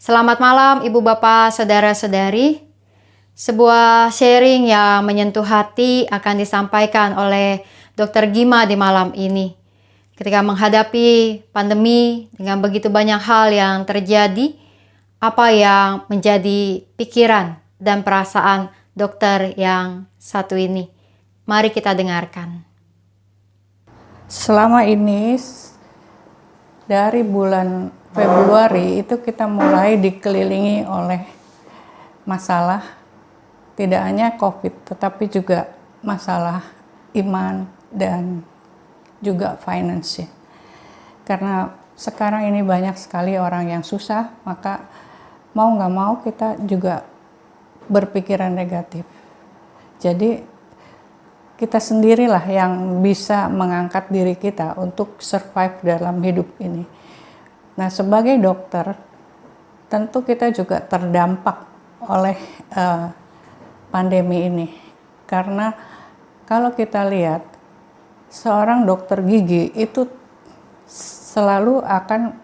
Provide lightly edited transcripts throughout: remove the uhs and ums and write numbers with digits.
Selamat malam Ibu Bapak, Saudara-saudari. Sebuah sharing yang menyentuh hati akan disampaikan oleh Dr. Gima di malam ini. Ketika menghadapi pandemi dengan begitu banyak hal yang terjadi, apa yang menjadi pikiran dan perasaan dokter yang satu ini? Mari kita dengarkan. Selama ini dari bulan Februari itu kita mulai dikelilingi oleh masalah, tidak hanya COVID tetapi juga masalah iman dan juga finance. Karena sekarang ini banyak sekali orang yang susah, maka mau nggak mau kita juga berpikiran negatif. Jadi kita sendirilah yang bisa mengangkat diri kita untuk survive dalam hidup ini. Nah, sebagai dokter, tentu kita juga terdampak oleh pandemi ini. Karena kalau kita lihat, seorang dokter gigi itu selalu akan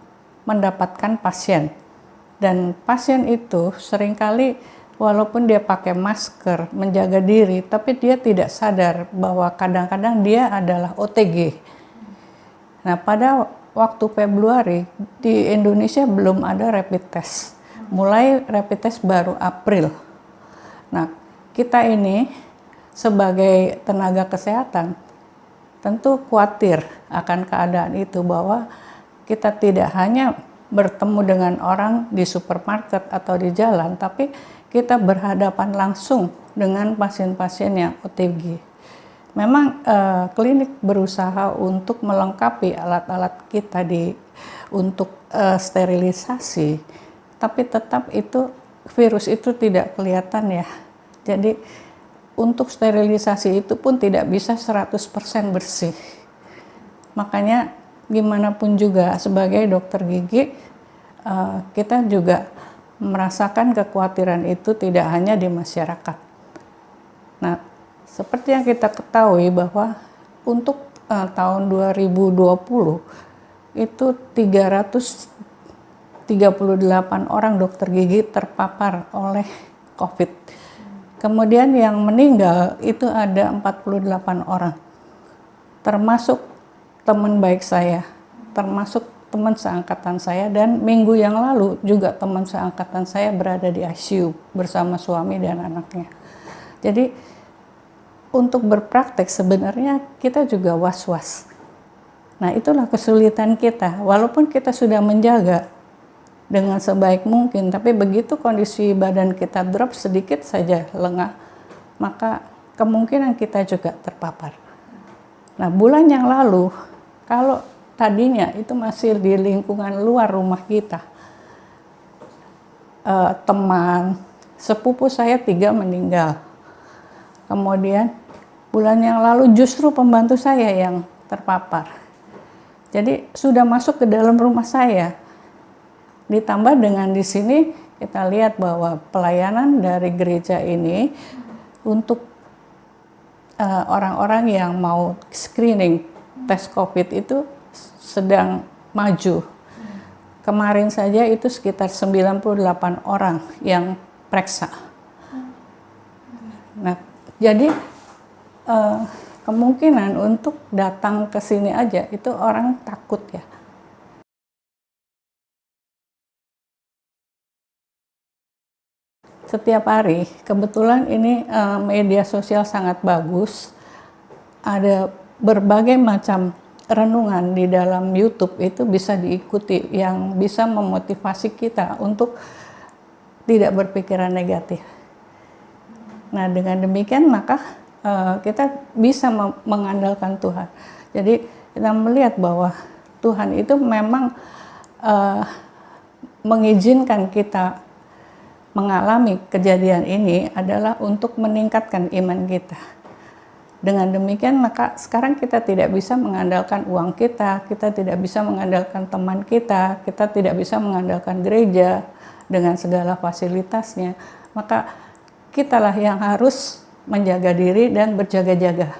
mendapatkan pasien. Dan pasien itu seringkali walaupun dia pakai masker, menjaga diri, tapi dia tidak sadar bahwa kadang-kadang dia adalah OTG. Nah, pada waktu Februari di Indonesia belum ada rapid test. Mulai rapid test baru April. Nah, kita ini sebagai tenaga kesehatan tentu khawatir akan keadaan itu, bahwa kita tidak hanya bertemu dengan orang di supermarket atau di jalan, tapi kita berhadapan langsung dengan pasien-pasien yang OTG. Memang klinik berusaha untuk melengkapi alat-alat kita untuk sterilisasi, tapi tetap itu virus itu tidak kelihatan ya. Jadi untuk sterilisasi itu pun tidak bisa 100% bersih. Makanya gimana pun juga sebagai dokter gigi, kita juga merasakan kekhawatiran itu tidak hanya di masyarakat. Nah, seperti yang kita ketahui bahwa untuk tahun 2020 itu 338 orang dokter gigi terpapar oleh COVID. Kemudian yang meninggal itu ada 48 orang. Termasuk teman baik saya, termasuk teman seangkatan saya, dan minggu yang lalu juga teman seangkatan saya berada di ICU bersama suami dan anaknya. Jadi untuk berpraktek sebenarnya kita juga was-was. Nah, itulah kesulitan kita. Walaupun kita sudah menjaga dengan sebaik mungkin, tapi begitu kondisi badan kita drop sedikit saja lengah, maka kemungkinan kita juga terpapar. Nah, bulan yang lalu, kalau tadinya itu masih di lingkungan luar rumah kita, teman, sepupu saya 3 meninggal. Kemudian bulan yang lalu justru pembantu saya yang terpapar. Jadi sudah masuk ke dalam rumah saya. Ditambah dengan di sini kita lihat bahwa pelayanan dari gereja ini untuk orang-orang yang mau screening tes COVID itu sedang maju. Kemarin saja itu sekitar 98 orang yang periksa. Nah, jadi kemungkinan untuk datang ke sini aja itu orang takut ya. Setiap hari, kebetulan ini media sosial sangat bagus. Ada berbagai macam renungan di dalam YouTube itu bisa diikuti, yang bisa memotivasi kita untuk tidak berpikiran negatif. Nah, dengan demikian maka kita bisa mengandalkan Tuhan. Jadi kita melihat bahwa Tuhan itu memang mengizinkan kita mengalami kejadian ini adalah untuk meningkatkan iman kita. Dengan demikian maka sekarang kita tidak bisa mengandalkan uang kita tidak bisa mengandalkan teman kita tidak bisa mengandalkan gereja dengan segala fasilitasnya. Maka kitalah yang harus menjaga diri dan berjaga-jaga.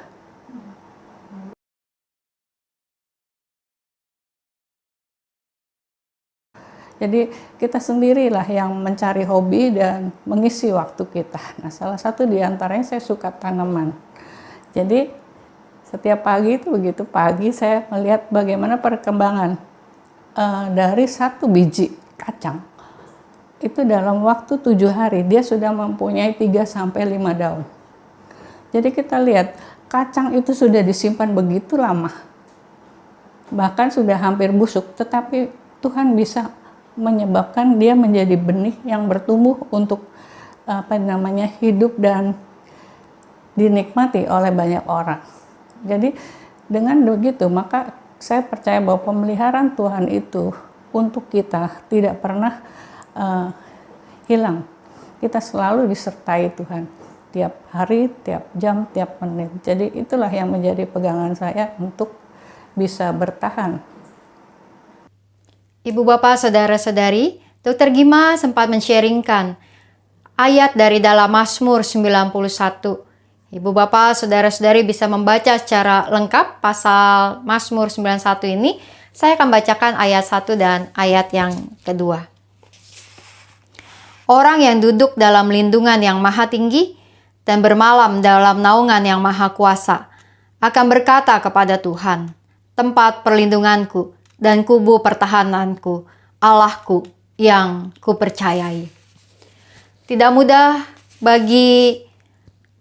Jadi kita sendirilah yang mencari hobi dan mengisi waktu kita. Nah, salah satu di antaranya saya suka tanaman. Jadi setiap pagi itu begitu pagi saya melihat bagaimana perkembangan dari satu biji kacang. Itu dalam waktu 7 hari dia sudah mempunyai 3-5 daun. Jadi kita lihat kacang itu sudah disimpan begitu lama. Bahkan sudah hampir busuk, tetapi Tuhan bisa menyebabkan dia menjadi benih yang bertumbuh untuk hidup dan dinikmati oleh banyak orang. Jadi dengan begitu maka saya percaya bahwa pemeliharaan Tuhan itu untuk kita tidak pernah hilang. Kita selalu disertai Tuhan tiap hari, tiap jam, tiap menit. Jadi itulah yang menjadi pegangan saya untuk bisa bertahan. Ibu bapak saudara-saudari, Dr. Gima sempat men-sharingkan ayat dari dalam Mazmur 91. Ibu bapak saudara-saudari bisa membaca secara lengkap pasal Mazmur 91 ini. Saya akan bacakan ayat 1 dan ayat yang kedua. Orang yang duduk dalam lindungan yang maha tinggi dan bermalam dalam naungan yang maha kuasa akan berkata kepada Tuhan, tempat perlindunganku dan kubu pertahananku, Allahku yang kupercayai. Tidak mudah bagi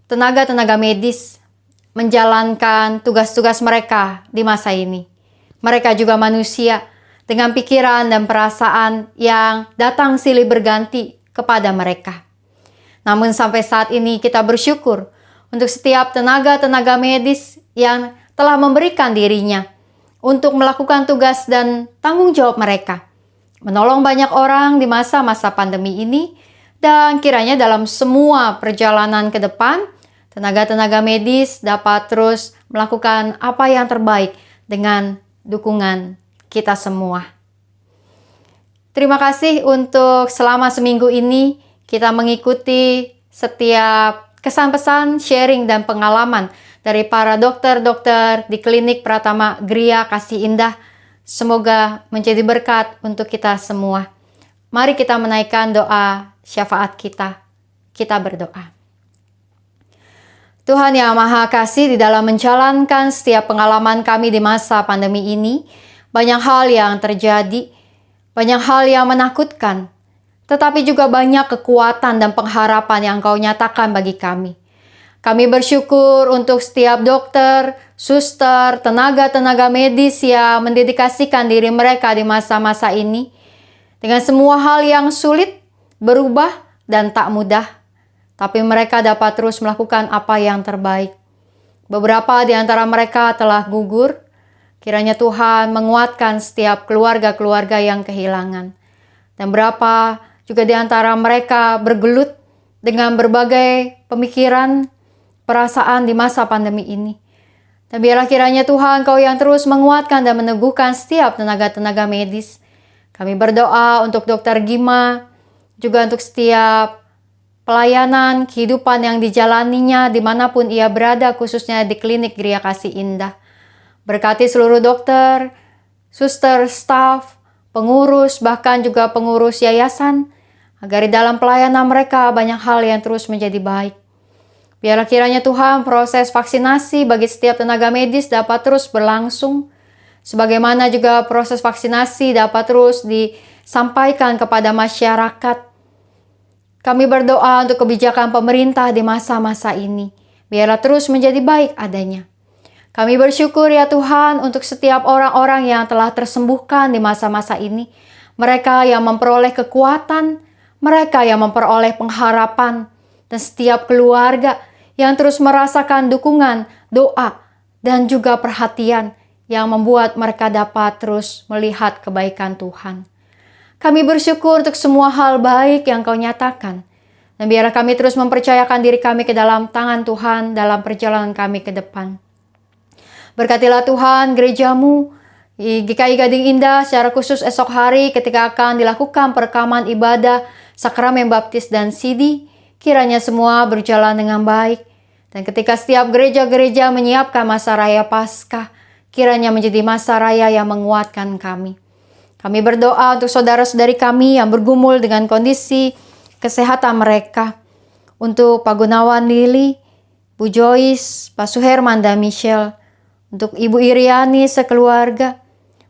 tenaga-tenaga medis menjalankan tugas-tugas mereka di masa ini. Mereka juga manusia dengan pikiran dan perasaan yang datang silih berganti kepada mereka. Namun sampai saat ini kita bersyukur untuk setiap tenaga-tenaga medis yang telah memberikan dirinya untuk melakukan tugas dan tanggung jawab mereka, menolong banyak orang di masa-masa pandemi ini, dan kiranya dalam semua perjalanan ke depan, tenaga-tenaga medis dapat terus melakukan apa yang terbaik dengan dukungan kita semua. Terima kasih untuk selama seminggu ini kita mengikuti setiap kesan-pesan, sharing, dan pengalaman dari para dokter-dokter di Klinik Pratama Gria Kasih Indah. Semoga menjadi berkat untuk kita semua. Mari kita menaikkan doa syafaat kita. Kita berdoa. Tuhan yang Maha Kasih, di dalam menjalankan setiap pengalaman kami di masa pandemi ini, banyak hal yang terjadi, banyak hal yang menakutkan, tetapi juga banyak kekuatan dan pengharapan yang Kau nyatakan bagi kami. Kami bersyukur untuk setiap dokter, suster, tenaga-tenaga medis yang mendedikasikan diri mereka di masa-masa ini. Dengan semua hal yang sulit, berubah, dan tak mudah. Tapi mereka dapat terus melakukan apa yang terbaik. Beberapa di antara mereka telah gugur. Kiranya Tuhan menguatkan setiap keluarga-keluarga yang kehilangan. Dan berapa juga di antara mereka bergelut dengan berbagai pemikiran, perasaan di masa pandemi ini. Dan biarlah kiranya Tuhan Kau yang terus menguatkan dan meneguhkan setiap tenaga-tenaga medis. Kami berdoa untuk Dr. Gima, juga untuk setiap pelayanan, kehidupan yang dijalaninya dimanapun ia berada, khususnya di Klinik Gria Kasih Indah. Berkati seluruh dokter, suster, staf, pengurus, bahkan juga pengurus yayasan, agar di dalam pelayanan mereka banyak hal yang terus menjadi baik. Biarlah kiranya Tuhan proses vaksinasi bagi setiap tenaga medis dapat terus berlangsung. Sebagaimana juga proses vaksinasi dapat terus disampaikan kepada masyarakat. Kami berdoa untuk kebijakan pemerintah di masa-masa ini. Biarlah terus menjadi baik adanya. Kami bersyukur ya Tuhan untuk setiap orang-orang yang telah tersembuhkan di masa-masa ini. Mereka yang memperoleh kekuatan, mereka yang memperoleh pengharapan, dan setiap keluarga yang terus merasakan dukungan, doa, dan juga perhatian yang membuat mereka dapat terus melihat kebaikan Tuhan. Kami bersyukur untuk semua hal baik yang Kau nyatakan. Dan biarlah kami terus mempercayakan diri kami ke dalam tangan Tuhan dalam perjalanan kami ke depan. Berkatilah Tuhan gerejamu, GKI Gading Indah secara khusus esok hari ketika akan dilakukan perekaman ibadah, sakramen baptis dan sidi. Kiranya semua berjalan dengan baik. Dan ketika setiap gereja-gereja menyiapkan masa raya Paskah, kiranya menjadi masa raya yang menguatkan kami. Kami berdoa untuk saudara-saudari kami yang bergumul dengan kondisi kesehatan mereka. Untuk Pak Gunawan Lili, Bu Joyce, Pak Suherman dan Michelle. Untuk Ibu Iriani sekeluarga.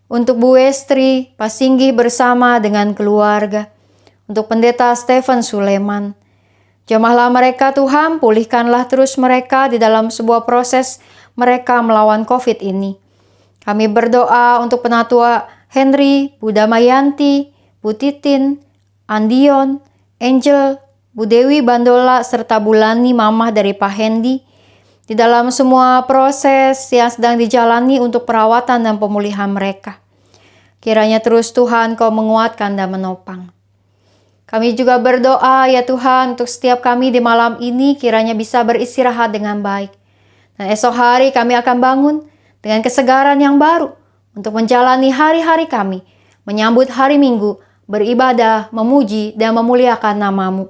Untuk Bu Westri, Pak Singgi bersama dengan keluarga. Untuk Pendeta Stephen Suleman. Jamahlah mereka Tuhan, pulihkanlah terus mereka di dalam sebuah proses mereka melawan COVID ini. Kami berdoa untuk Penatua Henry, Bu Damayanti, Bu Titin, Andion, Angel, Bu Dewi Bandola, serta Bu Lani, mamah dari Pak Hendy, di dalam semua proses yang sedang dijalani untuk perawatan dan pemulihan mereka. Kiranya terus Tuhan Kau menguatkan dan menopang. Kami juga berdoa ya Tuhan untuk setiap kami di malam ini kiranya bisa beristirahat dengan baik. Dan esok hari kami akan bangun dengan kesegaran yang baru untuk menjalani hari-hari kami, menyambut hari Minggu, beribadah, memuji, dan memuliakan nama-Mu.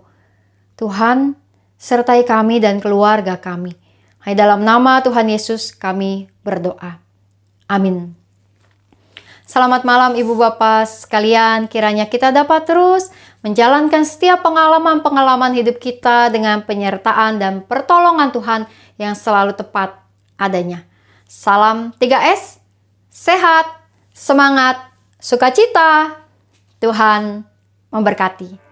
Tuhan, sertai kami dan keluarga kami. Hanya dalam nama Tuhan Yesus kami berdoa. Amin. Selamat malam Ibu Bapak sekalian, kiranya kita dapat terus menjalankan setiap pengalaman-pengalaman hidup kita dengan penyertaan dan pertolongan Tuhan yang selalu tepat adanya. Salam 3S, sehat, semangat, sukacita. Tuhan memberkati.